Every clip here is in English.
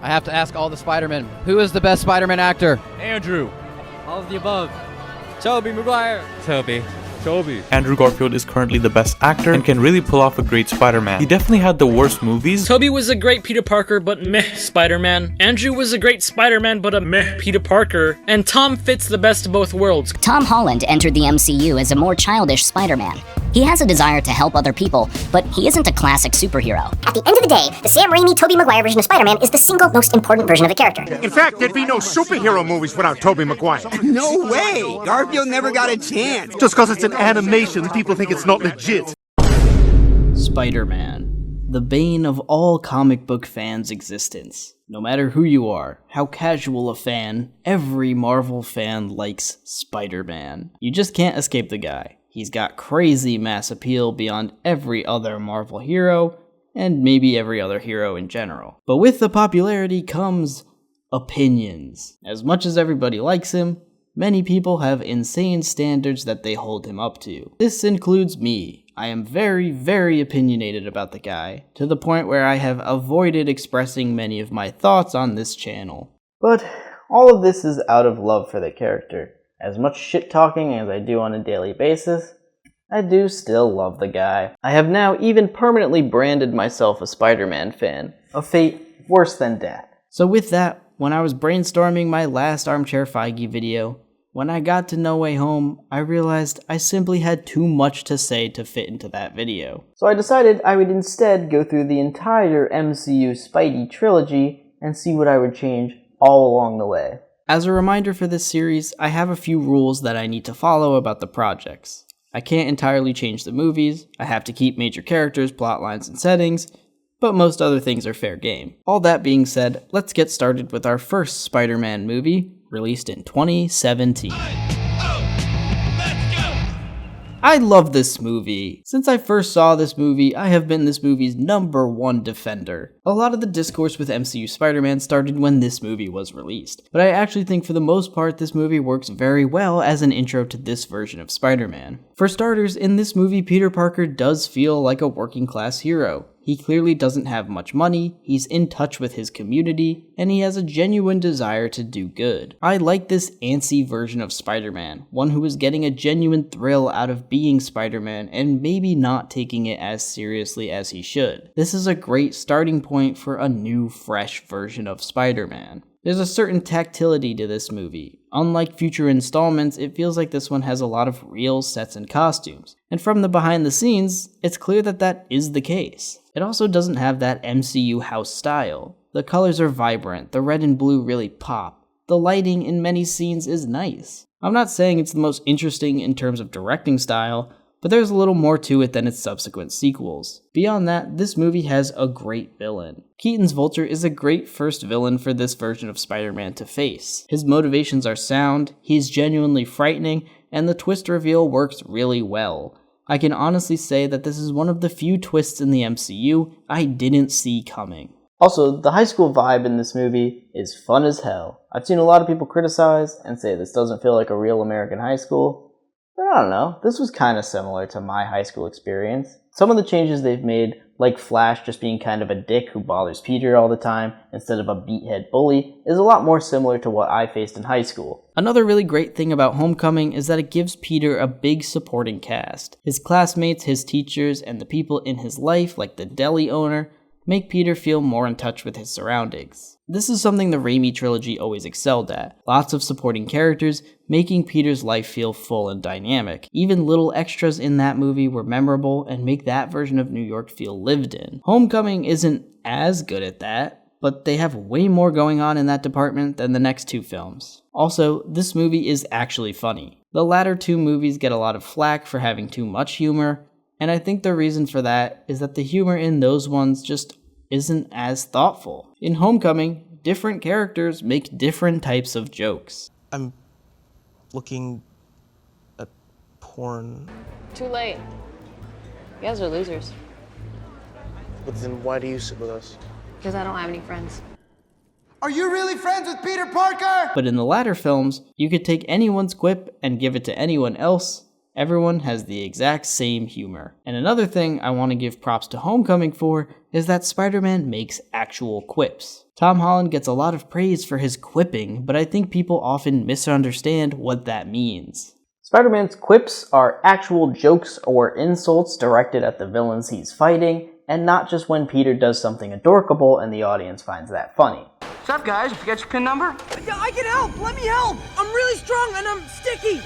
I have to ask all the Spider-Men, who is the best Spider-Man actor? Andrew. All of the above. Tobey Maguire. Toby. Andrew Garfield is currently the best actor and can really pull off a great Spider-Man. He definitely had the worst movies. Tobey was a great Peter Parker, but meh Spider-Man. Andrew was a great Spider-Man, but a meh Peter Parker. And Tom fits the best of both worlds. Tom Holland entered the MCU as a more childish Spider-Man. He has a desire to help other people, but he isn't a classic superhero. At the end of the day, the Sam Raimi, Tobey Maguire version of Spider-Man is the single most important version of the character. In fact, there'd be no superhero movies without Tobey Maguire. No way! Garfield never got a chance. Just because it's an animation, people think it's not legit. Spider-Man, the bane of all comic book fans' existence. No matter who you are, how casual a fan, every Marvel fan likes Spider-Man. You just can't escape the guy. He's got crazy mass appeal beyond every other Marvel hero, and maybe every other hero in general. But with the popularity comes opinions. As much as everybody likes him, many people have insane standards that they hold him up to. This includes me. I am very, very opinionated about the guy, to the point where I have avoided expressing many of my thoughts on this channel. But all of this is out of love for the character. As much shit talking as I do on a daily basis, I do still love the guy. I have now even permanently branded myself a Spider-Man fan, a fate worse than death. So with that, when I was brainstorming my last Armchair Feige video, when I got to No Way Home, I realized I simply had too much to say to fit into that video. So I decided I would instead go through the entire MCU Spidey trilogy and see what I would change all along the way. As a reminder for this series, I have a few rules that I need to follow about the projects. I can't entirely change the movies, I have to keep major characters, plotlines, and settings, but most other things are fair game. All that being said, let's get started with our first Spider-Man movie, released in 2017. I love this movie. Since I first saw this movie, I have been this movie's #1 defender. A lot of the discourse with MCU Spider-Man started when this movie was released, but I actually think for the most part this movie works very well as an intro to this version of Spider-Man. For starters, in this movie Peter Parker does feel like a working class hero. He clearly doesn't have much money, he's in touch with his community, and he has a genuine desire to do good. I like this antsy version of Spider-Man, one who is getting a genuine thrill out of being Spider-Man and maybe not taking it as seriously as he should. This is a great starting point for a new, fresh version of Spider-Man. There's a certain tactility to this movie. Unlike future installments, it feels like this one has a lot of real sets and costumes. And from the behind the scenes, it's clear that that is the case. It also doesn't have that MCU house style. The colors are vibrant, the red and blue really pop. The lighting in many scenes is nice. I'm not saying it's the most interesting in terms of directing style, but there's a little more to it than its subsequent sequels. Beyond that, this movie has a great villain. Keaton's Vulture is a great first villain for this version of Spider-Man to face. His motivations are sound, he's genuinely frightening, and the twist reveal works really well. I can honestly say that this is one of the few twists in the MCU I didn't see coming. Also, the high school vibe in this movie is fun as hell. I've seen a lot of people criticize and say this doesn't feel like a real American high school. But I don't know, this was kind of similar to my high school experience. Some of the changes they've made, like Flash just being kind of a dick who bothers Peter all the time instead of a beathead bully, is a lot more similar to what I faced in high school. Another really great thing about Homecoming is that it gives Peter a big supporting cast. His classmates, his teachers, and the people in his life, like the deli owner, make Peter feel more in touch with his surroundings. This is something the Raimi trilogy always excelled at. Lots of supporting characters, making Peter's life feel full and dynamic. Even little extras in that movie were memorable and make that version of New York feel lived in. Homecoming isn't as good at that, but they have way more going on in that department than the next two films. Also, this movie is actually funny. The latter two movies get a lot of flack for having too much humor, and I think the reason for that is that the humor in those ones just isn't as thoughtful. In Homecoming, different characters make different types of jokes. I'm looking at porn. Too late. You guys are losers. But then why do you sit with us? Because I don't have any friends. Are you really friends with Peter Parker? But in the latter films, you could take anyone's quip and give it to anyone else. Everyone has the exact same humor. And another thing I want to give props to Homecoming for is that Spider-Man makes actual quips. Tom Holland gets a lot of praise for his quipping, but I think people often misunderstand what that means. Spider-Man's quips are actual jokes or insults directed at the villains he's fighting, and not just when Peter does something adorkable and the audience finds that funny. What's up, guys? You forget your pin number? Yeah, I can help! Let me help! I'm really strong and I'm sticky!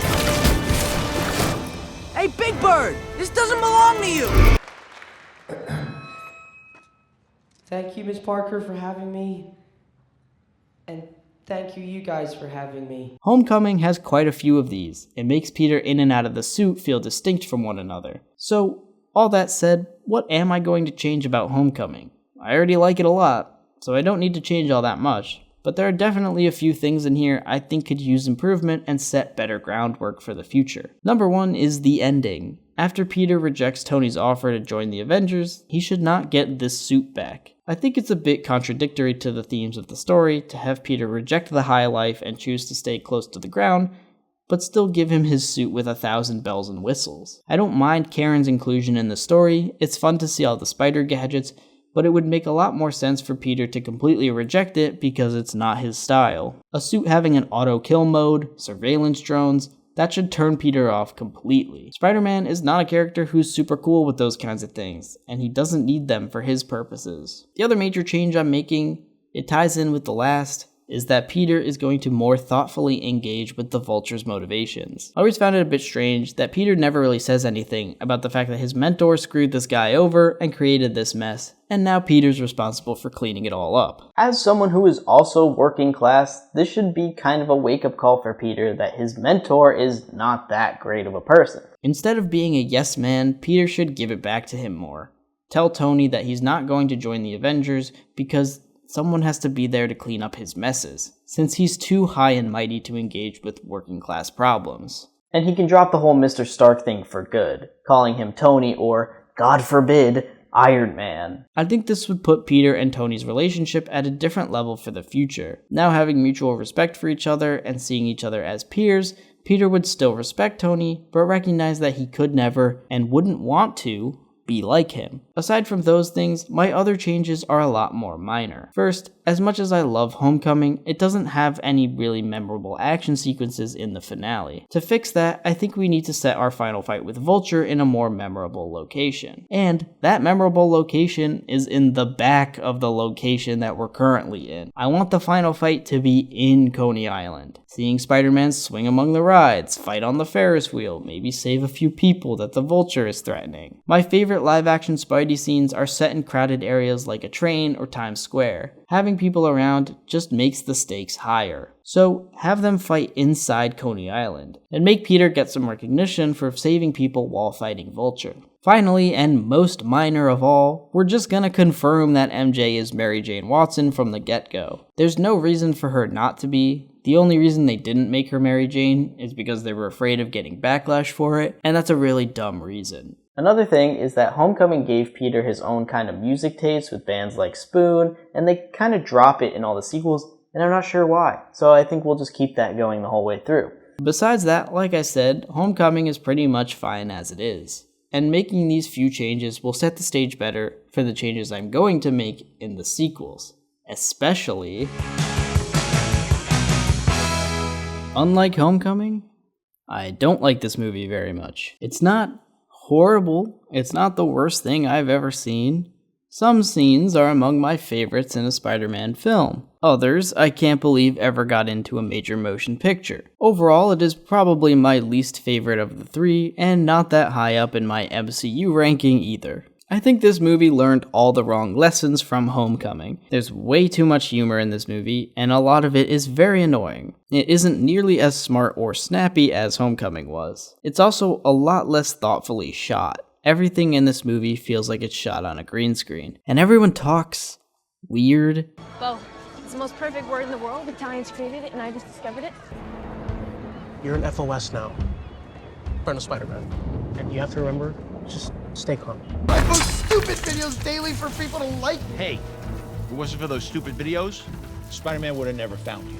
Hey, Big Bird! This doesn't belong to you! Thank you, Miss Parker, for having me. And thank you guys for having me. Homecoming has quite a few of these. It makes Peter in and out of the suit feel distinct from one another. So, all that said, what am I going to change about Homecoming? I already like it a lot, so I don't need to change all that much. But there are definitely a few things in here I think could use improvement and set better groundwork for the future. Number one is the ending. After Peter rejects Tony's offer to join the Avengers, he should not get this suit back. I think it's a bit contradictory to the themes of the story to have Peter reject the high life and choose to stay close to the ground, but still give him his suit with 1,000 bells and whistles. I don't mind Karen's inclusion in the story, it's fun to see all the spider gadgets, but it would make a lot more sense for Peter to completely reject it because it's not his style. A suit having an auto-kill mode, surveillance drones, that should turn Peter off completely. Spider-Man is not a character who's super cool with those kinds of things, and he doesn't need them for his purposes. The other major change I'm making, it ties in with the last, is that Peter is going to more thoughtfully engage with the Vulture's motivations. I always found it a bit strange that Peter never really says anything about the fact that his mentor screwed this guy over and created this mess, and now Peter's responsible for cleaning it all up. As someone who is also working class, this should be kind of a wake-up call for Peter that his mentor is not that great of a person. Instead of being a yes man, Peter should give it back to him more. Tell Tony that he's not going to join the Avengers because someone has to be there to clean up his messes, since he's too high and mighty to engage with working class problems. And he can drop the whole Mr. Stark thing for good, calling him Tony or, God forbid, Iron Man. I think this would put Peter and Tony's relationship at a different level for the future. Now having mutual respect for each other and seeing each other as peers, Peter would still respect Tony, but recognize that he could never, and wouldn't want to, be like him. Aside from those things, my other changes are a lot more minor. First, as much as I love Homecoming, it doesn't have any really memorable action sequences in the finale. To fix that, I think we need to set our final fight with Vulture in a more memorable location. And that memorable location is in the back of the location that we're currently in. I want the final fight to be in Coney Island. Seeing Spider-Man swing among the rides, fight on the Ferris wheel, maybe save a few people that the Vulture is threatening. My favorite live-action Spidey scenes are set in crowded areas like a train or Times Square. Having people around just makes the stakes higher. So have them fight inside Coney Island, and make Peter get some recognition for saving people while fighting Vulture. Finally, and most minor of all, we're just gonna confirm that MJ is Mary Jane Watson from the get-go. There's no reason for her not to be. The only reason they didn't make her Mary Jane is because they were afraid of getting backlash for it, and that's a really dumb reason. Another thing is that Homecoming gave Peter his own kind of music taste with bands like Spoon, and they kind of drop it in all the sequels, and I'm not sure why. So I think we'll just keep that going the whole way through. Besides that, like I said, Homecoming is pretty much fine as it is. And making these few changes will set the stage better for the changes I'm going to make in the sequels. Especially, unlike Homecoming, I don't like this movie very much. It's not horrible. It's not the worst thing I've ever seen. Some scenes are among my favorites in a Spider-Man film. Others, I can't believe ever got into a major motion picture. Overall, it is probably my least favorite of the three, and not that high up in my MCU ranking either. I think this movie learned all the wrong lessons from Homecoming. There's way too much humor in this movie, and a lot of it is very annoying. It isn't nearly as smart or snappy as Homecoming was. It's also a lot less thoughtfully shot. Everything in this movie feels like it's shot on a green screen. And everyone talks weird. Bo, it's the most perfect word in the world. Italians created it and I just discovered it. You're an FOS now. Friend of Spider-Man. And you have to remember, just stay calm. I post stupid videos daily for people to like. Hey, if it wasn't for those stupid videos, Spider-Man would have never found you.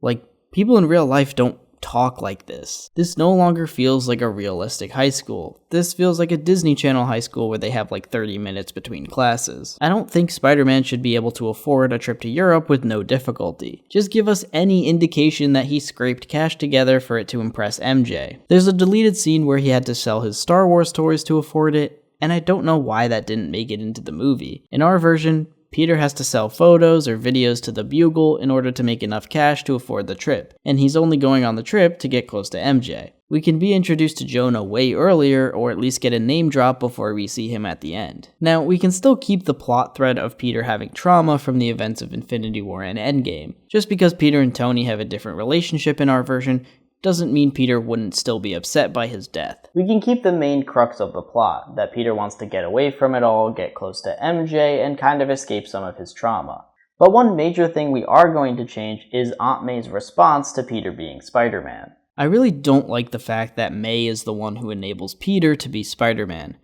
Like, people in real life don't talk like this. This no longer feels like a realistic high school. This feels like a Disney Channel high school where they have like 30 minutes between classes. I don't think Spider-Man should be able to afford a trip to Europe with no difficulty. Just give us any indication that he scraped cash together for it to impress MJ. There's a deleted scene where he had to sell his Star Wars toys to afford it, and I don't know why that didn't make it into the movie. In our version, Peter has to sell photos or videos to the Bugle in order to make enough cash to afford the trip, and he's only going on the trip to get close to MJ. We can be introduced to Jonah way earlier, or at least get a name drop before we see him at the end. Now, we can still keep the plot thread of Peter having trauma from the events of Infinity War and Endgame. Just because Peter and Tony have a different relationship in our version doesn't mean Peter wouldn't still be upset by his death. We can keep the main crux of the plot, that Peter wants to get away from it all, get close to MJ, and kind of escape some of his trauma. But one major thing we are going to change is Aunt May's response to Peter being Spider-Man. I really don't like the fact that May is the one who enables Peter to be Spider-Man.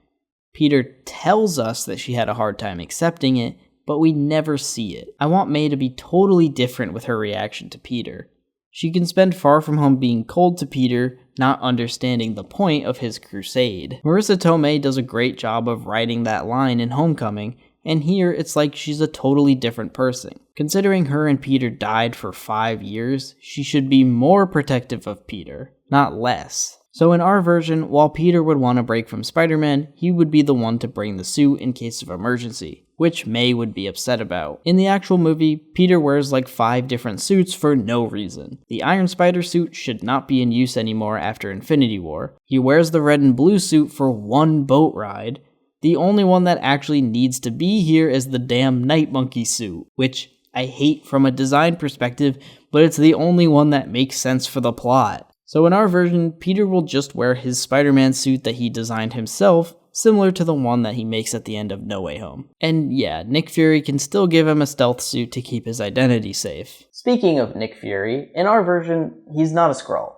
Peter tells us that she had a hard time accepting it, but we never see it. I want May to be totally different with her reaction to Peter. She can spend Far From Home being cold to Peter, not understanding the point of his crusade. Marissa Tomei does a great job of writing that line in Homecoming, and here it's like she's a totally different person. Considering her and Peter died for 5 years, she should be more protective of Peter, not less. So in our version, while Peter would want to break from Spider-Man, he would be the one to bring the suit in case of emergency, which May would be upset about. In the actual movie, Peter wears like 5 different suits for no reason. The Iron Spider suit should not be in use anymore after Infinity War. He wears the red and blue suit for one boat ride. The only one that actually needs to be here is the damn Night Monkey suit, which I hate from a design perspective, but it's the only one that makes sense for the plot. So in our version, Peter will just wear his Spider-Man suit that he designed himself, similar to the one that he makes at the end of No Way Home. And yeah, Nick Fury can still give him a stealth suit to keep his identity safe. Speaking of Nick Fury, in our version, he's not a Skrull.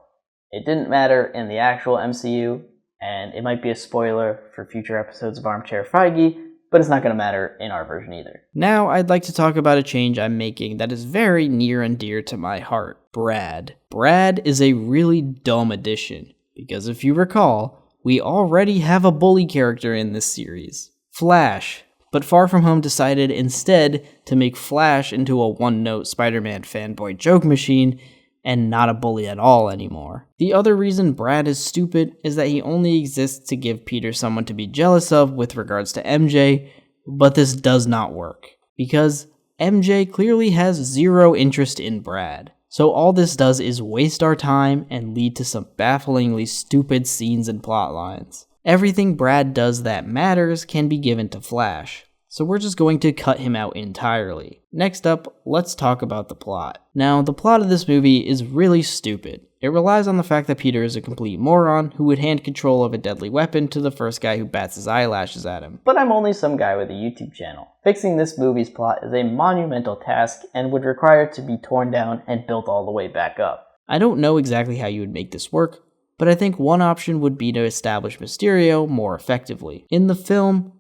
It didn't matter in the actual MCU, and it might be a spoiler for future episodes of Armchair Feige, but it's not going to matter in our version either. Now, I'd like to talk about a change I'm making that is very near and dear to my heart. Brad. Brad is a really dumb addition, because if you recall, we already have a bully character in this series, Flash. But Far From Home decided instead to make Flash into a one-note Spider-Man fanboy joke machine, and not a bully at all anymore. The other reason Brad is stupid is that he only exists to give Peter someone to be jealous of with regards to MJ, but this does not work, because MJ clearly has zero interest in Brad. So all this does is waste our time and lead to some bafflingly stupid scenes and plot lines. Everything Brad does that matters can be given to Flash, so we're just going to cut him out entirely. Next up, let's talk about the plot. Now, the plot of this movie is really stupid. It relies on the fact that Peter is a complete moron who would hand control of a deadly weapon to the first guy who bats his eyelashes at him. But I'm only some guy with a YouTube channel. Fixing this movie's plot is a monumental task and would require it to be torn down and built all the way back up. I don't know exactly how you would make this work, but I think one option would be to establish Mysterio more effectively. In the film,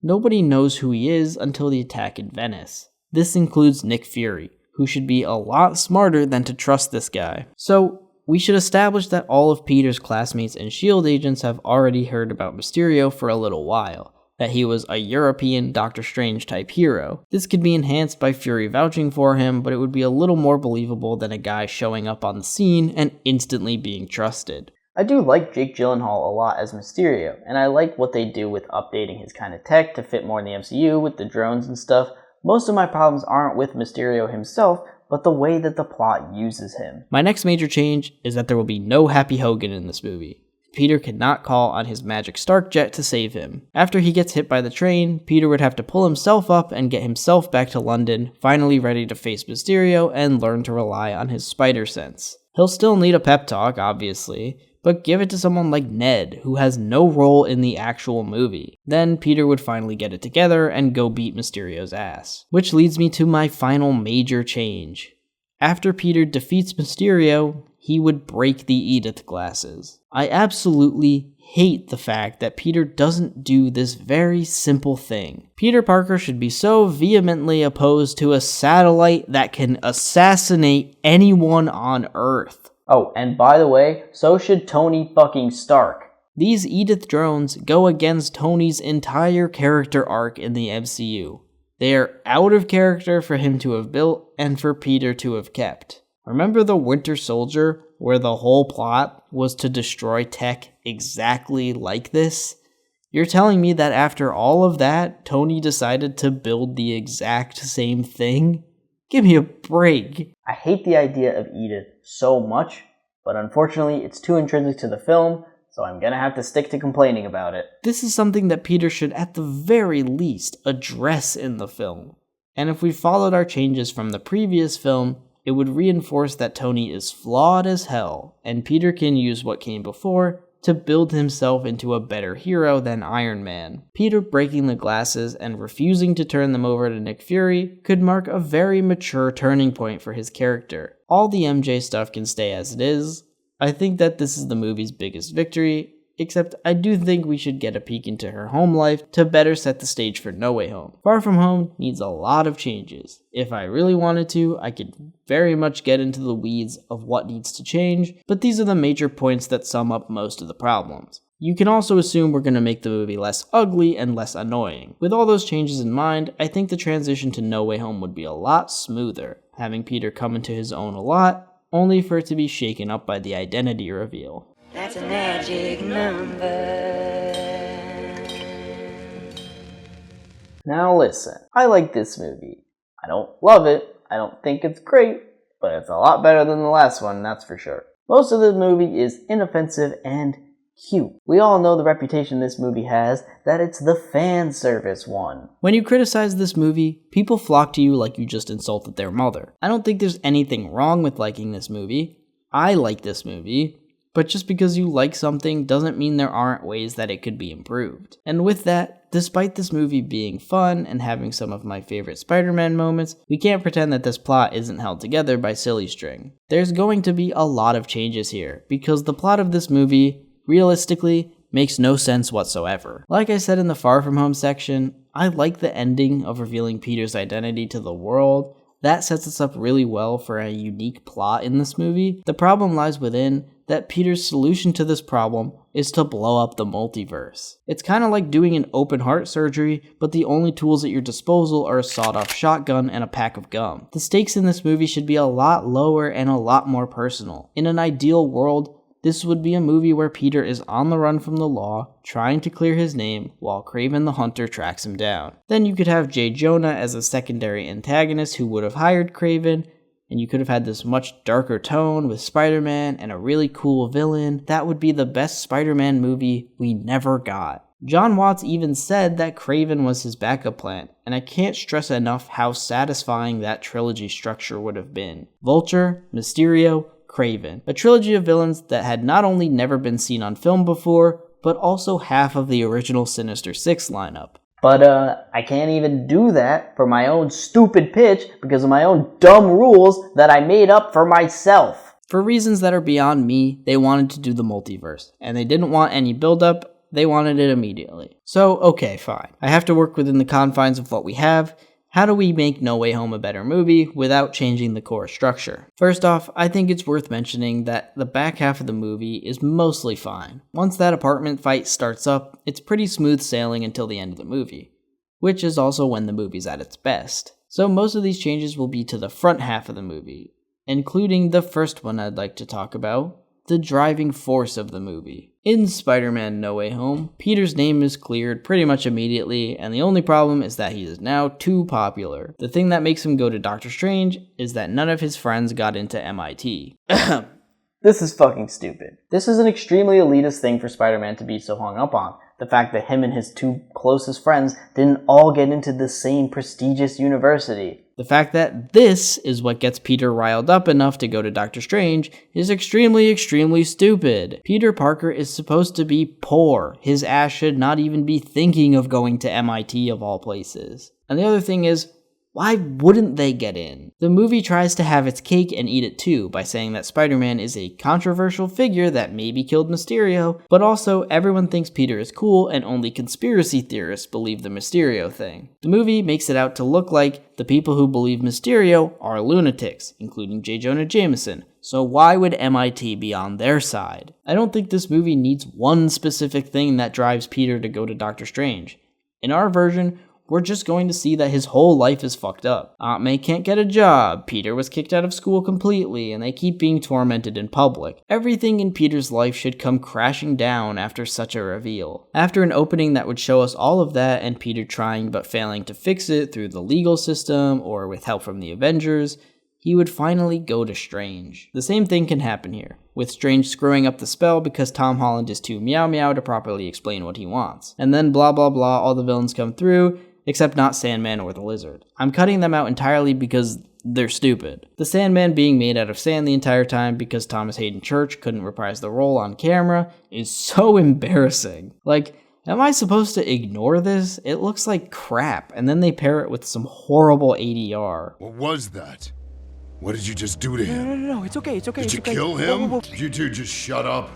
nobody knows who he is until the attack in Venice. This includes Nick Fury, who should be a lot smarter than to trust this guy. So, we should establish that all of Peter's classmates and S.H.I.E.L.D. agents have already heard about Mysterio for a little while, that he was a European Doctor Strange type hero. This could be enhanced by Fury vouching for him, but it would be a little more believable than a guy showing up on the scene and instantly being trusted. I do like Jake Gyllenhaal a lot as Mysterio, and I like what they do with updating his kind of tech to fit more in the MCU with the drones and stuff. Most of my problems aren't with Mysterio himself, but the way that the plot uses him. My next major change is that there will be no Happy Hogan in this movie. Peter cannot call on his magic Stark jet to save him. After he gets hit by the train, Peter would have to pull himself up and get himself back to London, finally ready to face Mysterio and learn to rely on his spider sense. He'll still need a pep talk, obviously, but give it to someone like Ned, who has no role in the actual movie. Then Peter would finally get it together and go beat Mysterio's ass. Which leads me to my final major change. After Peter defeats Mysterio, he would break the Edith glasses. I absolutely hate the fact that Peter doesn't do this very simple thing. Peter Parker should be so vehemently opposed to a satellite that can assassinate anyone on Earth. Oh, and by the way, so should Tony fucking Stark. These Edith drones go against Tony's entire character arc in the MCU. They are out of character for him to have built and for Peter to have kept. Remember the Winter Soldier, where the whole plot was to destroy tech exactly like this? You're telling me that after all of that, Tony decided to build the exact same thing? Give me a break. I hate the idea of Edith so much, but unfortunately it's too intrinsic to the film, so I'm gonna have to stick to complaining about it. This is something that Peter should at the very least address in the film. And if we followed our changes from the previous film, it would reinforce that Tony is flawed as hell, and Peter can use what came before to build himself into a better hero than Iron Man. Peter breaking the glasses and refusing to turn them over to Nick Fury could mark a very mature turning point for his character. All the MJ stuff can stay as it is. I think that this is the movie's biggest victory, except I do think we should get a peek into her home life to better set the stage for No Way Home. Far From Home needs a lot of changes. If I really wanted to, I could very much get into the weeds of what needs to change, but these are the major points that sum up most of the problems. You can also assume we're going to make the movie less ugly and less annoying. With all those changes in mind, I think the transition to No Way Home would be a lot smoother, having Peter come into his own a lot, only for it to be shaken up by the identity reveal. That's a magic number. Now listen, I like this movie. I don't love it, I don't think it's great, but it's a lot better than the last one, that's for sure. Most of the movie is inoffensive and cute. We all know the reputation this movie has, that it's the fan service one. When you criticize this movie, people flock to you like you just insulted their mother. I don't think there's anything wrong with liking this movie. I like this movie. But just because you like something doesn't mean there aren't ways that it could be improved. And with that, despite this movie being fun and having some of my favorite Spider-Man moments, we can't pretend that this plot isn't held together by silly string. There's going to be a lot of changes here, because the plot of this movie, realistically, makes no sense whatsoever. Like I said in the Far From Home section, I like the ending of revealing Peter's identity to the world. That sets us up really well for a unique plot in this movie. The problem lies within that Peter's solution to this problem is to blow up the multiverse. It's kind of like doing an open heart surgery, but the only tools at your disposal are a sawed-off shotgun and a pack of gum. The stakes in this movie should be a lot lower and a lot more personal. In an ideal world, this would be a movie where Peter is on the run from the law, trying to clear his name, while Kraven the Hunter tracks him down. Then you could have J. Jonah as a secondary antagonist who would have hired Kraven, and you could have had this much darker tone with Spider-Man and a really cool villain. That would be the best Spider-Man movie we never got. John Watts even said that Kraven was his backup plan, and I can't stress enough how satisfying that trilogy structure would have been. Vulture, Mysterio, Kraven. A trilogy of villains that had not only never been seen on film before, but also half of the original Sinister Six lineup. But I can't even do that for my own stupid pitch because of my own dumb rules that I made up for myself. For reasons that are beyond me, they wanted to do the multiverse, and they didn't want any build-up, they wanted it immediately. So, okay, fine. I have to work within the confines of what we have. How do we make No Way Home a better movie without changing the core structure? First off, I think it's worth mentioning that the back half of the movie is mostly fine. Once that apartment fight starts up, it's pretty smooth sailing until the end of the movie, which is also when the movie's at its best. So most of these changes will be to the front half of the movie, including the first one I'd like to talk about, the driving force of the movie. In Spider-Man No Way Home, Peter's name is cleared pretty much immediately, and the only problem is that he is now too popular. The thing that makes him go to Doctor Strange is that none of his friends got into MIT. This is fucking stupid. This is an extremely elitist thing for Spider-Man to be so hung up on. The fact that him and his two closest friends didn't all get into the same prestigious university. The fact that this is what gets Peter riled up enough to go to Doctor Strange is extremely, extremely stupid. Peter Parker is supposed to be poor. His ass should not even be thinking of going to MIT of all places. And the other thing is, Why wouldn't they get in? The movie tries to have its cake and eat it too by saying that Spider-Man is a controversial figure that maybe killed Mysterio, but also everyone thinks Peter is cool and only conspiracy theorists believe the Mysterio thing. The movie makes it out to look like the people who believe Mysterio are lunatics, including J. Jonah Jameson. So why would MIT be on their side? I don't think this movie needs one specific thing that drives Peter to go to Doctor Strange. In our version, we're just going to see that his whole life is fucked up. Aunt May can't get a job, Peter was kicked out of school completely, and they keep being tormented in public. Everything in Peter's life should come crashing down after such a reveal. After an opening that would show us all of that and Peter trying but failing to fix it through the legal system or with help from the Avengers, he would finally go to Strange. The same thing can happen here, with Strange screwing up the spell because Tom Holland is too meow meow to properly explain what he wants. And then blah blah blah, all the villains come through, except not Sandman or the Lizard. I'm cutting them out entirely because they're stupid. The Sandman being made out of sand the entire time because Thomas Hayden Church couldn't reprise the role on camera is so embarrassing. Like, am I supposed to ignore this? It looks like crap, and then they pair it with some horrible ADR. What was that? What did you just do to him? No, it's okay, it's okay. Did you kill him? You two just shut up.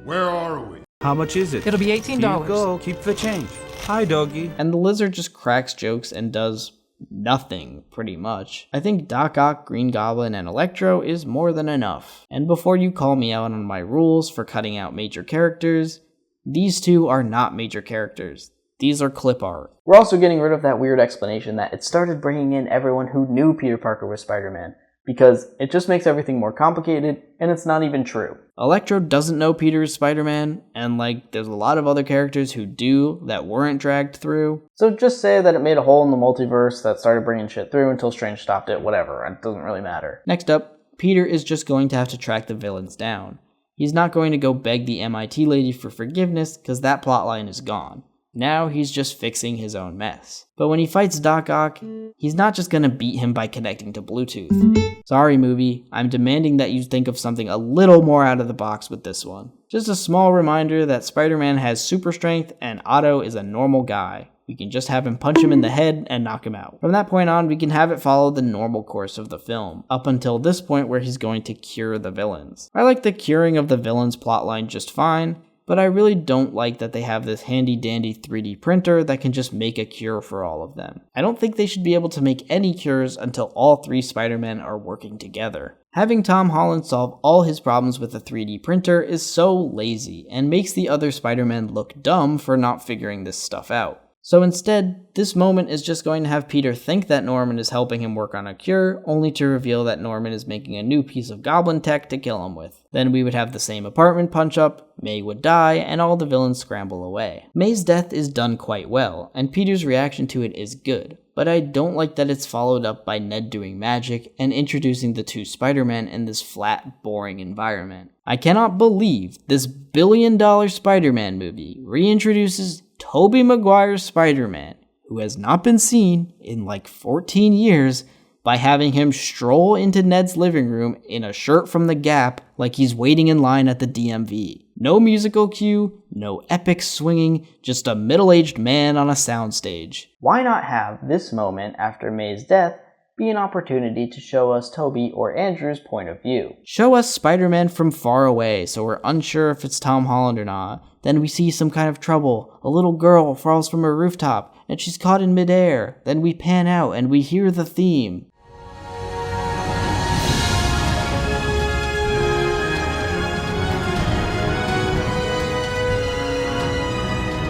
Where are we? How much is it? It'll be $18. Here you go. Keep the change. Hi, doggy. And the Lizard just cracks jokes and does nothing, pretty much. I think Doc Ock, Green Goblin, and Electro is more than enough. And before you call me out on my rules for cutting out major characters, these two are not major characters. These are clip art. We're also getting rid of that weird explanation that it started bringing in everyone who knew Peter Parker was Spider-Man, because it just makes everything more complicated, and it's not even true. Electro doesn't know Peter is Spider-Man, and there's a lot of other characters who do that weren't dragged through. So just say that it made a hole in the multiverse that started bringing shit through until Strange stopped it, whatever, it doesn't really matter. Next up, Peter is just going to have to track the villains down. He's not going to go beg the MIT lady for forgiveness, because that plotline is gone. Now he's just fixing his own mess. But when he fights Doc Ock, he's not just gonna beat him by connecting to Bluetooth. Sorry movie, I'm demanding that you think of something a little more out of the box with this one. Just a small reminder that Spider-Man has super strength and Otto is a normal guy. We can just have him punch him in the head and knock him out. From that point on, we can have it follow the normal course of the film, up until this point where he's going to cure the villains. I like the curing of the villains plotline just fine, but I really don't like that they have this handy-dandy 3D printer that can just make a cure for all of them. I don't think they should be able to make any cures until all three Spider-Men are working together. Having Tom Holland solve all his problems with a 3D printer is so lazy, and makes the other Spider-Men look dumb for not figuring this stuff out. So instead, this moment is just going to have Peter think that Norman is helping him work on a cure, only to reveal that Norman is making a new piece of goblin tech to kill him with. Then we would have the same apartment punch-up, May would die, and all the villains scramble away. May's death is done quite well, and Peter's reaction to it is good, but I don't like that it's followed up by Ned doing magic and introducing the two Spider-Men in this flat, boring environment. I cannot believe this billion-dollar Spider-Man movie reintroduces Tobey Maguire's Spider-Man, who has not been seen in 14 years, by having him stroll into Ned's living room in a shirt from The Gap like he's waiting in line at the DMV. No musical cue, no epic swinging, just a middle-aged man on a soundstage. Why not have this moment after May's death be an opportunity to show us Tobey or Andrew's point of view? Show us Spider-Man from far away so we're unsure if it's Tom Holland or not. Then we see some kind of trouble. A little girl falls from a rooftop and she's caught in midair. Then we pan out and we hear the theme.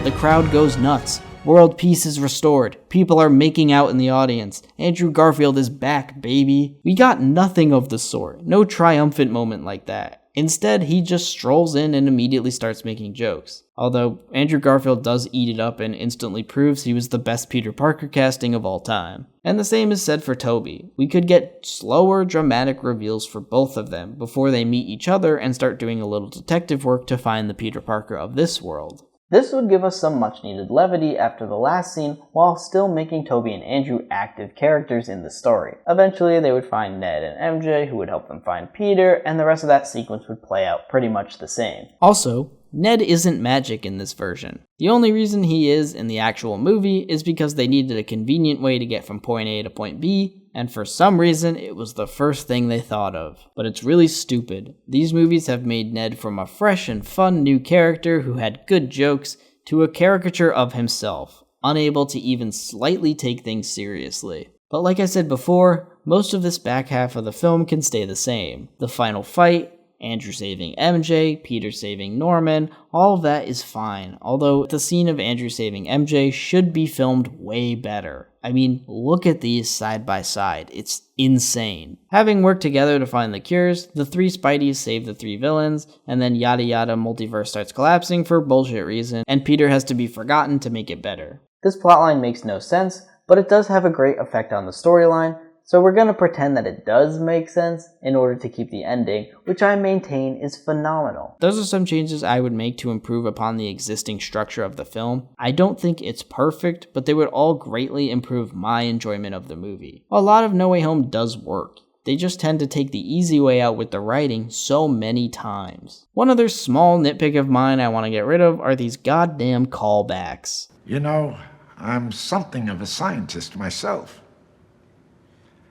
The crowd goes nuts. World peace is restored. People are making out in the audience. Andrew Garfield is back, baby. We got nothing of the sort. No triumphant moment like that. Instead, he just strolls in and immediately starts making jokes. Although, Andrew Garfield does eat it up and instantly proves he was the best Peter Parker casting of all time. And the same is said for Tobey. We could get slower, dramatic reveals for both of them before they meet each other and start doing a little detective work to find the Peter Parker of this world. This would give us some much needed levity after the last scene, while still making Tobey and Andrew active characters in the story. Eventually they would find Ned and MJ, who would help them find Peter, and the rest of that sequence would play out pretty much the same. Also, Ned isn't magic in this version. The only reason he is in the actual movie is because they needed a convenient way to get from point A to point B, and for some reason it was the first thing they thought of. But it's really stupid. These movies have made Ned from a fresh and fun new character who had good jokes to a caricature of himself, unable to even slightly take things seriously. But like I said before, most of this back half of the film can stay the same. The final fight, Andrew saving MJ, Peter saving Norman, all of that is fine, although the scene of Andrew saving MJ should be filmed way better. I mean, look at these side by side, it's insane. Having worked together to find the cures, the 3 Spideys save the 3 villains, and then yada yada multiverse starts collapsing for bullshit reason, and Peter has to be forgotten to make it better. This plotline makes no sense, but it does have a great effect on the storyline, so we're gonna pretend that it does make sense in order to keep the ending, which I maintain is phenomenal. Those are some changes I would make to improve upon the existing structure of the film. I don't think it's perfect, but they would all greatly improve my enjoyment of the movie. A lot of No Way Home does work. They just tend to take the easy way out with the writing so many times. One other small nitpick of mine I want to get rid of are these goddamn callbacks. You know, I'm something of a scientist myself.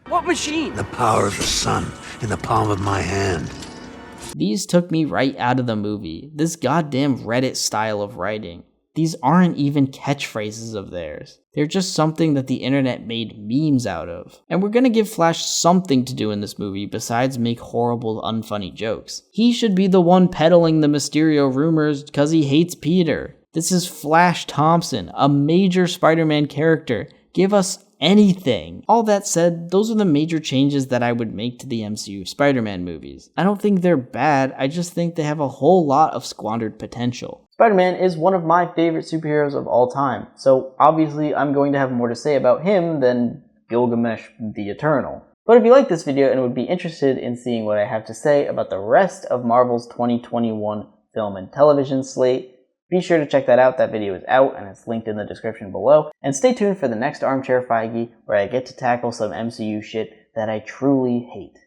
What machine? The power of the sun in the palm of my hand. These took me right out of the movie. This goddamn Reddit style of writing. These aren't even catchphrases of theirs. They're just something that the internet made memes out of. And we're gonna give Flash something to do in this movie besides make horrible, unfunny jokes. He should be the one peddling the Mysterio rumors because he hates Peter. This is Flash Thompson, a major Spider-Man character. Give us anything. All that said, those are the major changes that I would make to the MCU Spider-Man movies. I don't think they're bad, I just think they have a whole lot of squandered potential. Spider-Man is one of my favorite superheroes of all time, so obviously I'm going to have more to say about him than Gilgamesh the Eternal. But if you like this video and would be interested in seeing what I have to say about the rest of Marvel's 2021 film and television slate, be sure to check that out. That video is out and it's linked in the description below. And stay tuned for the next Armchair Feige, where I get to tackle some MCU shit that I truly hate.